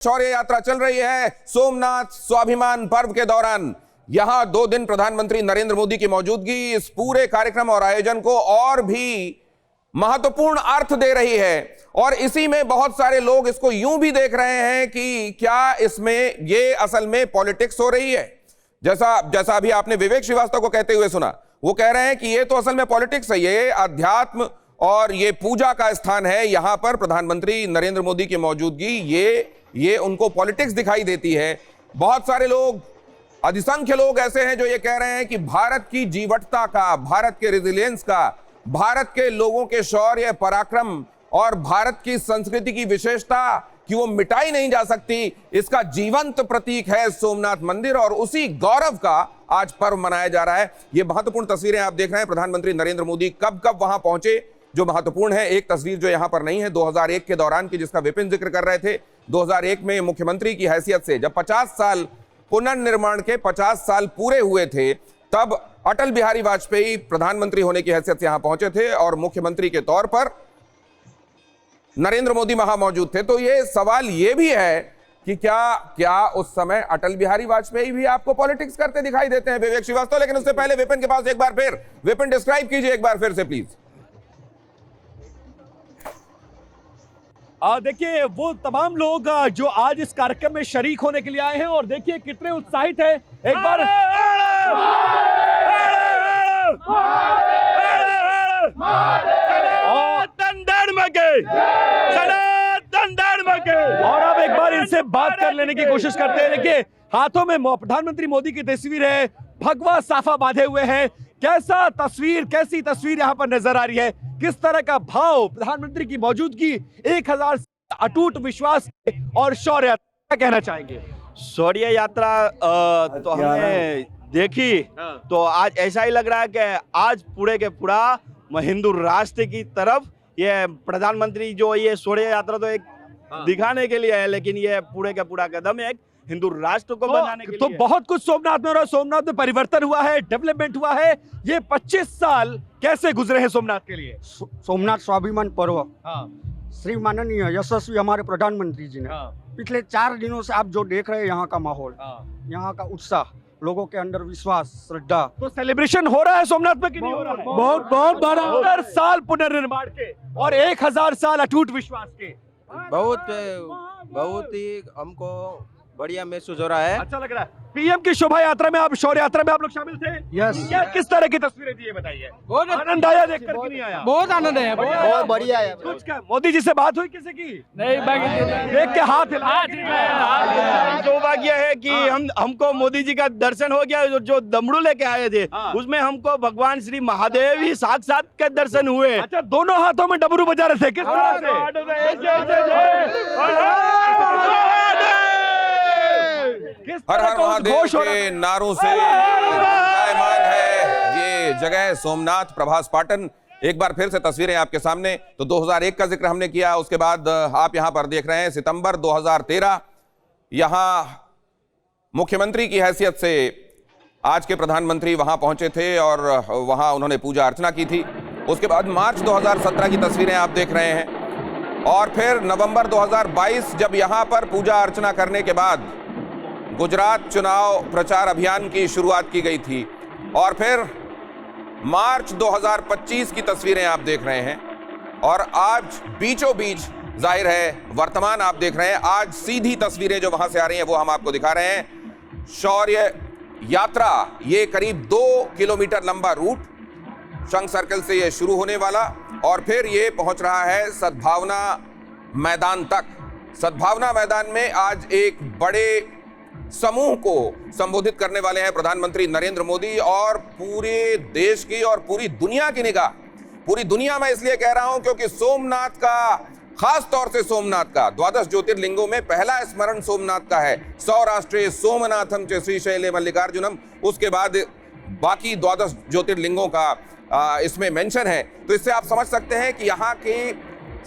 शौर्य यात्रा चल रही है सोमनाथ स्वाभिमान पर्व के दौरान। यहां 2 दिन प्रधानमंत्री नरेंद्र मोदी की मौजूदगी इस पूरे कार्यक्रम और आयोजन को और भी महत्वपूर्ण अर्थ दे रही है। और इसी में बहुत सारे लोग इसको यूं भी देख रहे हैं कि क्या इसमें ये असल में पॉलिटिक्स हो रही है। जैसा अभी आपने विवेक श्रीवास्तव को कहते हुए सुना, वो कह रहे हैं कि ये तो असल में पॉलिटिक्स है, ये अध्यात्म और ये पूजा का स्थान है। यहां पर प्रधानमंत्री नरेंद्र मोदी की मौजूदगी ये उनको पॉलिटिक्स दिखाई देती है। बहुत सारे लोग, अधिसंख्य लोग ऐसे हैं जो ये कह रहे हैं कि भारत की जीवटता का, भारत के रेजिलियंस का, भारत के लोगों के शौर्य पराक्रम और भारत की संस्कृति की विशेषता कि वो मिटाई नहीं जा सकती, इसका जीवंत प्रतीक है सोमनाथ मंदिर। और उसी गौरव का आज पर्व मनाया जा रहा है। ये महत्वपूर्ण तस्वीरें आप देख रहे हैं। प्रधानमंत्री नरेंद्र मोदी कब कब वहां पहुंचे जो महत्वपूर्ण है। एक तस्वीर जो यहां पर नहीं है 2001 के दौरान की, जिसका विपिन जिक्र कर रहे थे। 2001 में मुख्यमंत्री की हैसियत से जब 50 साल पुनर्निर्माण के 50 साल पूरे हुए थे, तब अटल बिहारी वाजपेयी प्रधानमंत्री होने की हैसियत से यहां पहुंचे थे और मुख्यमंत्री के तौर पर नरेंद्र मोदी वहां मौजूद थे। तो ये सवाल ये भी है कि क्या उस समय अटल बिहारी वाजपेयी भी आपको पॉलिटिक्स करते दिखाई देते हैं, विवेक श्रीवास्तव? लेकिन उससे पहले विपिन के पास एक बार फिर, विपिन डिस्क्राइब कीजिए एक बार फिर से प्लीज। देखिए वो तमाम लोग जो आज इस कार्यक्रम में शरीक होने के लिए आए हैं और देखिए कितने उत्साहित हैं। एक बार और अब एक बार इनसे बात कर लेने की कोशिश करते हैं। देखिए हाथों में प्रधानमंत्री मोदी की तस्वीर है, भगवा साफा बांधे हुए हैं। कैसी तस्वीर यहाँ पर नजर आ रही है, किस तरह का भाव, प्रधानमंत्री की मौजूदगी, 1000 अटूट विश्वास और शौर्य, क्या कहना चाहेंगे? शौर्य यात्रा तो हमने देखी तो आज ऐसा ही लग रहा है कि आज पूरे के पूरा हिंदू राष्ट्र की तरफ ये प्रधानमंत्री जो ये शौर्य यात्रा तो एक दिखाने के लिए है, लेकिन ये पूरे का पूरा कदम एक हिंदू राष्ट्र को बनाने के लिए। तो बहुत कुछ सोमनाथ में, और सोमनाथ में परिवर्तन हुआ है, डेवलपमेंट हुआ है। ये 25 साल कैसे गुजरे हैं सोमनाथ के लिए? सोमनाथ स्वाभिमान पर्व श्री माननीय यशस्वी हमारे प्रधानमंत्री जी ने पिछले 4 दिनों से आप जो देख रहे हैं, यहाँ का माहौल, यहाँ का उत्साह, लोगों के अंदर विश्वास, श्रद्धा। तो सेलिब्रेशन हो रहा है सोमनाथ में कि नहीं हो रहा है? बहुत बड़ा 70 साल पुनर्निर्माण के और 1000 साल अटूट विश्वास के। बहुत ही हमको बढ़िया महसूस हो रहा है, अच्छा लग रहा है। पीएम की शोभा यात्रा में, आप शौर्य यात्रा में आप लोग शामिल थे? यस। क्या किस तरह की तस्वीरें थी ये बताइए? बहुत आनंद आया देखकर कि नहीं आया? बहुत आनंद है, बहुत बढ़िया है। कुछ क्या मोदी जी से बात हुई किसी की? नहीं, देख के हाथ हिला। सौभाग्य है कि हमको मोदी जी का दर्शन हो गया। जो दमड़ू लेके आए थे उसमें हमको भगवान श्री महादेव ही साक्षात के दर्शन हुए। अच्छा, दोनों हाथों में डमरू बजा रहे थे, किस तरह हर हर महादेव के नारों से गुंजायमान है ये जगह सोमनाथ प्रभास पाटन। एक बार फिर से तस्वीरें आपके सामने। तो 2001 का जिक्र हमने किया, उसके बाद आप यहां पर देख रहे हैं सितंबर 2013, यहां मुख्यमंत्री की हैसियत से आज के प्रधानमंत्री वहां पहुंचे थे और वहां उन्होंने पूजा अर्चना की थी। उसके बाद मार्च 2017 की तस्वीरें आप देख रहे हैं और फिर नवंबर 2022 जब यहां पर पूजा अर्चना करने के बाद गुजरात चुनाव प्रचार अभियान की शुरुआत की गई थी और फिर मार्च 2025 की तस्वीरें आप देख रहे हैं और आज बीचों बीच जाहिर है वर्तमान आप देख रहे हैं। आज सीधी तस्वीरें जो वहां से आ रही हैं वो हम आपको दिखा रहे हैं। शौर्य यात्रा, ये करीब 2 किलोमीटर लंबा रूट शंख सर्कल से ये शुरू होने वाला और फिर ये पहुंच रहा है सद्भावना मैदान तक। सद्भावना मैदान में आज एक बड़े समूह को संबोधित करने वाले हैं प्रधानमंत्री नरेंद्र मोदी और पूरे देश की और पूरी दुनिया की निगाह, पूरी दुनिया में इसलिए कह रहा हूं क्योंकि सोमनाथ का, खास तौर से सोमनाथ का 12 ज्योतिर्लिंगों में पहला स्मरण सोमनाथ का है। सौराष्ट्रे सोमनाथम च श्रीशैले मल्लिकार्जुनम, उसके बाद बाकी 12 ज्योतिर्लिंगों का इसमें मेंशन है। तो इससे आप समझ सकते हैं कि यहाँ की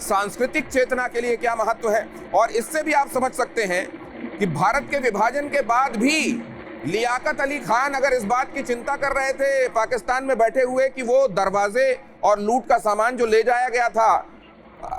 सांस्कृतिक चेतना के लिए क्या महत्व है। और इससे भी आप समझ सकते हैं कि भारत के विभाजन के बाद भी लियाकत अली खान अगर इस बात की चिंता कर रहे थे पाकिस्तान में बैठे हुए कि वो दरवाजे और लूट का सामान जो ले जाया गया था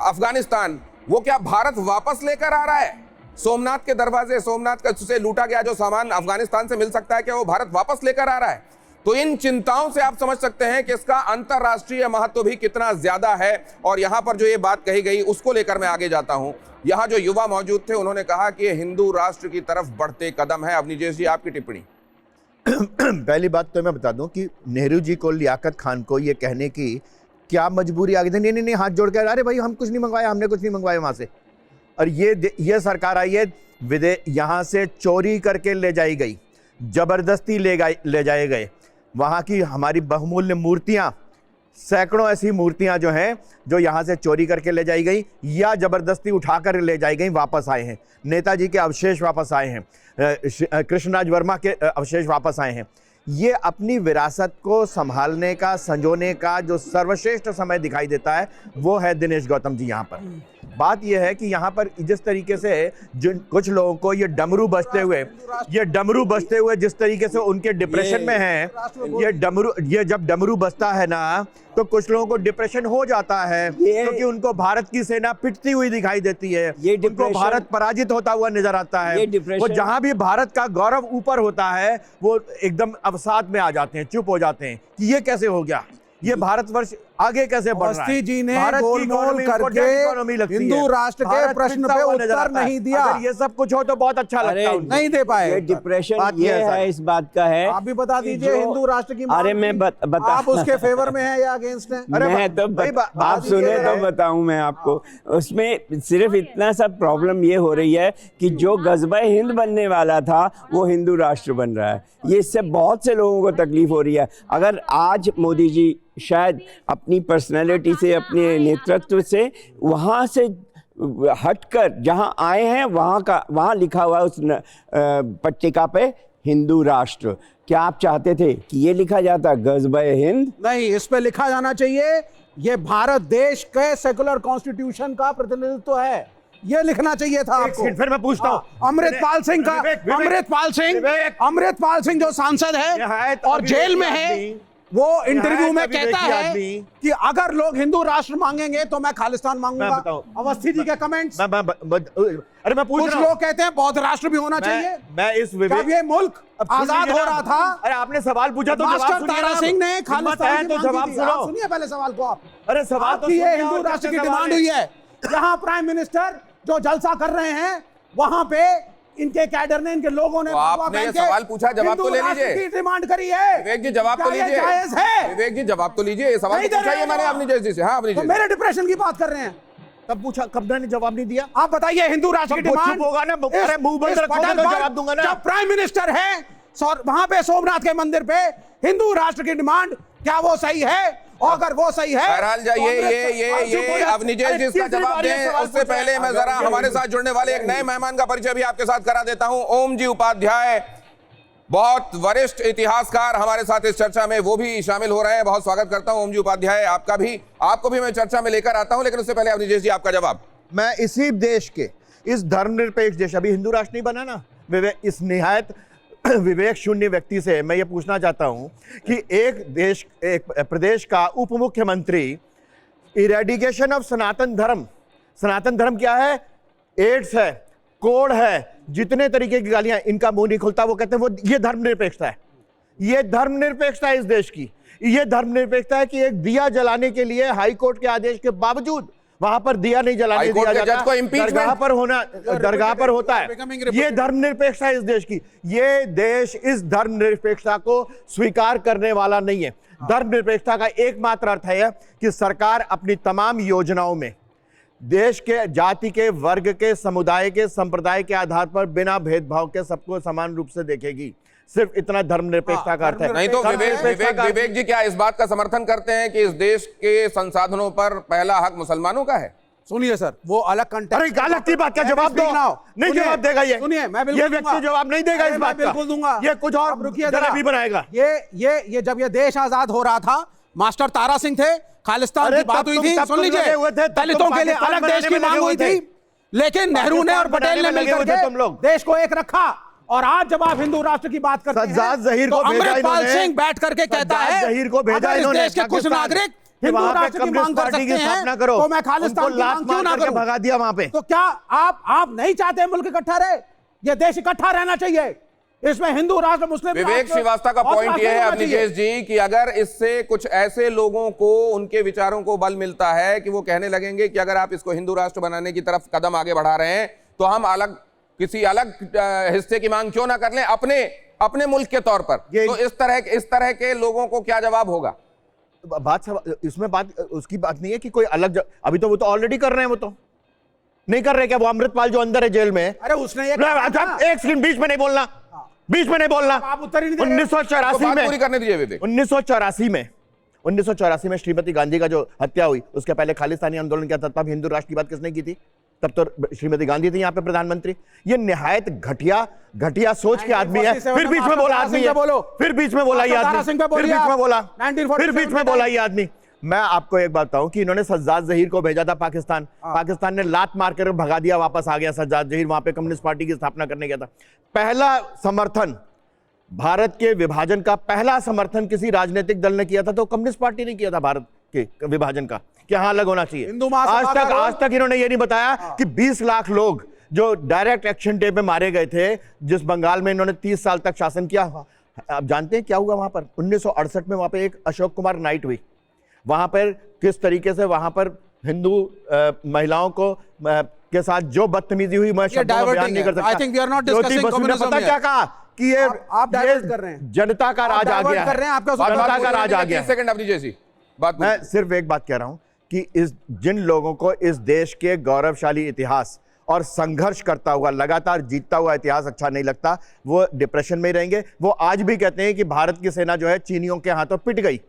अफगानिस्तान, वो क्या भारत वापस लेकर आ रहा है? सोमनाथ के दरवाजे, सोमनाथ का से लूटा गया जो सामान अफगानिस्तान से मिल सकता है, क्या वो भारत वापस लेकर आ रहा है? तो इन चिंताओं से आप समझ सकते हैं कि इसका अंतरराष्ट्रीय महत्व भी कितना ज्यादा है। और यहां पर जो ये बात कही गई उसको लेकर मैं आगे जाता हूं। यहां जो युवा मौजूद थे उन्होंने कहा कि ये हिंदू राष्ट्र की तरफ बढ़ते कदम है। अवनीश जी, आपकी टिप्पणी। पहली बात तो मैं बता दूं कि नेहरू जी को, लियाकत खान को ये कहने की क्या मजबूरी आ गई थी? नहीं, हाथ जोड़ कर, अरे भाई हम कुछ नहीं मंगवाया, हमने कुछ नहीं मंगवाया वहां से। और ये सरकार आई है, यहाँ से चोरी करके ले जाई गई, जबरदस्ती ले जाए गए। वहाँ की हमारी बहुमूल्य मूर्तियाँ, सैकड़ों ऐसी मूर्तियाँ जो हैं जो यहाँ से चोरी करके ले जाई गई या जबरदस्ती उठाकर ले जाई गई, वापस आए हैं। नेताजी के अवशेष वापस आए हैं, कृष्णराज वर्मा के अवशेष वापस आए हैं। ये अपनी विरासत को संभालने का, संजोने का जो सर्वश्रेष्ठ समय दिखाई देता है वो है दिनेश गौतम जी। यहाँ पर बात यह है कि यहाँ पर जिस तरीके से जिन कुछ लोगों को ये डमरू बजते हुए जिस तरीके से उनके डिप्रेशन में हैं, ये जब डमरू बजता है ना तो कुछ लोगों को डिप्रेशन हो जाता है, क्योंकि उनको भारत की सेना पिटती हुई दिखाई देती है, उनको भारत पराजित होता हुआ नजर आता है। वो जहां भी भारत का गौरव ऊपर होता है वो एकदम अवसाद में आ जाते हैं, चुप हो जाते हैं कि ये कैसे हो गया, ये भारतवर्ष आगे कैसे बढ़ रहा है। अवस्थी जी ने भारत की गोलमोल इकोनॉमी करके हिंदू राष्ट्र के प्रश्न पे उत्तर नहीं दिया। अगर ये सब कुछ हो तो बहुत अच्छा लगता है। नहीं दे पाए। ये डिप्रेशन बात ये ये है, इस बात का है। आप भी बता दीजिए, जो- हिंदू राष्ट्र की अरे मैं बता आप उसके फेवर में हैं या अगेंस्ट हैं? मैं तो आप सुने तो बताऊं मैं आपको। उसमें सिर्फ इतना सा प्रॉब्लम ये हो रही है कि जो गज़बा हिंद बनने वाला था वो हिंदू राष्ट्र बन रहा है। ये इससे बहुत से लोगों को तकलीफ हो रही है। अगर आज मोदी जी शायद अपनी पर्सनैलिटी से, अपने नेतृत्व से वहाँ से हटकर जहाँ आए हैं वहाँ लिखा हुआ उस पट्टिका पे हिंदू राष्ट्र, क्या आप चाहते थे कि ये लिखा जाता गज़बा हिंद? नहीं, इस पे लिखा जाना चाहिए ये भारत देश के सेकुलर कॉन्स्टिट्यूशन का प्रतिनिधित्व है, ये लिखना चाहिए था आपको। फिर मैं पूछता हूँ, अमृतपाल सिंह का, अमृतपाल सिंह जो सांसद है और जेल में है, वो इंटरव्यू में कहता है कि अगर लोग हिंदू राष्ट्र मांगेंगे तो मैं खालिस्तान मांगूंगा। अवस्थी जी के कमेंट्स। अरे मैं पूछ कुछ रहा हूं, लोग कहते हैं बौद्ध राष्ट्र भी होना चाहिए। मैं इस जब ये मुल्क आजाद हो रहा था, अरे आपने सवाल पूछा तो मास्टर तारा सिंह ने खालिस्तान की तो मांग जवाब की थी। आप सुनो। सुनिए पहले सवाल को आप। अरे सवाल तो आपकी ये सुनिए, हिंदू और राष्ट्र की कैसे डिमांड सवाल हुई है। यहाँ प्राइम मिनिस्टर जो जलसा कर रहे हैं वहां पे इनके कैडर ने, इनके लोगों ने तो आपने ये सवाल पूछा, जवाब तो ले लीजिए। डिमांड करी है। विवेक जी जवाब तो क्या ये लीजिए। जायज है? विवेक जी जवाब तो लीजिए, ये सवाल नहीं तो दे पूछा रहे ही हैं मैंने जवाब। अवनीश जी से। हाँ अवनीश तो जी, मेरे डिप्रेशन की बात कर रहे हैं। कब पूछा, कब मैंने जवाब नहीं दिया? आप बताइए, हिंदू राष्ट्र की तो डिमांड चुप होगा ना, अरे मुंह बंद रखोगे तो जवाब दूंगा ना। जब प्राइम मिनिस्टर है वहां पे सोमनाथ के मंदिर पे हिंदू राष्ट्र की डिमांड, क्या वो सही है? और अगर वो सही है, बहरहाल ये अवनीश जी इसका जवाब दें। उससे पहले मैं जरा हमारे साथ जुड़ने वाले एक नए मेहमान का परिचय भी आपके साथ करा देता हूं। ओम जी उपाध्याय, बहुत वरिष्ठ इतिहासकार हमारे साथ इस चर्चा में, वो भी शामिल हो रहे हैं। बहुत स्वागत करता हूं ओम जी उपाध्याय, आपको भी मैं चर्चा में लेकर आता हूं। लेकिन उससे पहले अवनीश जी आपका जवाब। मैं इसी देश के, इस धर्मनिरपेक्ष देश, अभी हिंदू राष्ट्र नहीं बना ना, इस निहायत विवेक शून्य व्यक्ति से मैं ये पूछना चाहता हूं कि एक प्रदेश का उप मुख्यमंत्री इरेडिकेशन ऑफ सनातन धर्म क्या है? एड्स है, कोड है, जितने तरीके की गालियां, इनका मुंह नहीं खुलता। वो कहते हैं वो ये धर्मनिरपेक्षता है। ये धर्मनिरपेक्षता है इस देश की। ये धर्मनिरपेक्षता है कि एक दिया जलाने के लिए हाई कोर्ट के आदेश के बावजूद वहां पर दिया नहीं जलाने दिया जाता, दरगाह पर होता है। ये धर्मनिरपेक्षता है इस देश की। ये देश इस धर्मनिरपेक्षता को स्वीकार करने वाला नहीं है। धर्मनिरपेक्षता का एकमात्र अर्थ है कि सरकार अपनी तमाम योजनाओं में देश के, जाति के, वर्ग के, समुदाय के, संप्रदाय के आधार पर बिना भेदभाव के सबको समान रूप से देखेगी। सिर्फ इतना धर्मनिरपेक्षता का अर्थ है। नहीं तो विवेक जी क्या इस बात का समर्थन करते हैं कि इस देश के संसाधनों पर पहला हक मुसलमानों का है? सुनिए सर, वो अलग कंटेक्स्ट। अरे अलग की बात का जवाब दो। नहीं जवाब देगा ये। सुनिए, मैं बिल्कुल ये व्यक्ति जवाब नहीं देगा इस बात का। बिल्कुल दूंगा। ये कुछ और रुकिए भी बनाएगा। ये जब ये देश आजाद हो रहा था, मास्टर तारा सिंह थे, खालिस्तान की बात हुई थी। सुन लीजिए, दलितों के लिए अलग देश की मांग हुई थी, लेकिन नेहरू ने और पटेल ने मिलकर के देश को एक रखा। और आज जब आप हिंदू राष्ट्र की बात करते हैं, सज्जाद ज़हीर तो को भेजा अमृतपाल इन्होंने। सिंह बैठ करके कहता है ज़हीर को भेजा अगर इस इन्होंने देश के कुछ पाकिस्तान। नागरिक कि हिंदू वहां पे राष्ट्र की कम्युनिस्ट मांग कर पार्टी की सकते स्थापना हैं करो, तो मैं खालिस्तान उनको की लात मांग क्यों मार ना करके करूं? भगा दिया वहां पे। तो क्या आप नहीं चाहते मुल्क इकट्ठा रहे? ये देश इकट्ठा रहना चाहिए, इसमें हिंदू राष्ट्र मुस्लिम विवेक राष्ट्र श्रीवास्तव का और पॉइंट यह है होना अब चाहिए। निकेश जी कि अगर इससे कुछ ऐसे लोगों को उनके विचारों को बल मिलता है कि वो कहने लगेंगे कि अगर आप इसको हिंदू राष्ट्र बनाने की तरफ कदम आगे बढ़ा रहे हैं तो हम अलग किसी अलग हिस्से की मांग क्यों ना कर लें अपने मुल्क के तौर पर, तो इस तरह के लोगों को क्या जवाब होगा? इसमें बात उसकी बात नहीं है कि कोई अलग अभी तो वो तो ऑलरेडी कर रहे हैं, वो तो नहीं कर रहे क्या? वो अमृतपाल जो अंदर है जेल में, अरे उसने ये एक सेकंड बीच में नहीं बोलना, बीच में नहीं बोलना। आप उत्तर ही नहीं दे रहे। 1984 बात में पूरी करने दीजिए विवेक। 1984 में श्रीमती गांधी का जो हत्या हुई, उसके पहले खालिस्तानी आंदोलन किया था, तब हिंदू राष्ट्र की बात किसने की थी? तब तो श्रीमती गांधी थी यहाँ पे प्रधानमंत्री। ये निहायत घटिया सोच के आदमी है। फिर बीच में बोला आदमी है, फिर बीच में बोला ये आदमी, फिर बीच में बोला, फिर बीच में बोला ये आदमी। मैं आपको एक बात बताऊं कि इन्होंने सज्जाद जहीर को भेजा था पाकिस्तान, पाकिस्तान ने लात मार कर भगा दिया, वापस आ गया सज्जाद जहीर, वहां पे कम्युनिस्ट पार्टी की स्थापना करने गया था। पहला समर्थन भारत के विभाजन का, पहला समर्थन किसी राजनीतिक दल ने किया था तो कम्युनिस्ट पार्टी ने किया था भारत के विभाजन का, कि हाँ अलग होना चाहिए। आज तक इन्होंने ये नहीं बताया कि 20 लाख लोग जो डायरेक्ट एक्शन डे पे मारे गए थे, जिस बंगाल में इन्होंने 30 साल तक शासन किया, आप जानते हैं क्या हुआ वहां पर? 1968 में वहां पे एक अशोक कुमार नाइट हुई, वहां पर किस तरीके से वहां पर हिंदू महिलाओं को के साथ जो बदतमीजी हुई, मैं शब्दों में बयान नहीं कर सकता। ज्योति बसु ने पता क्या कहा कि ये आप डाइवर्ट कर रहे हैं, जनता का राज आ गया है, जनता का राज आ गया है। सेकंड अपनी जैसी बात मैं सिर्फ एक बात कह रहा हूं कि जिन लोगों को इस देश के गौरवशाली इतिहास और संघर्ष करता हुआ लगातार जीतता हुआ इतिहास अच्छा नहीं लगता, वो डिप्रेशन में ही रहेंगे। वो आज भी कहते हैं कि भारत की सेना जो है चीनियों के हाथों पिट गई।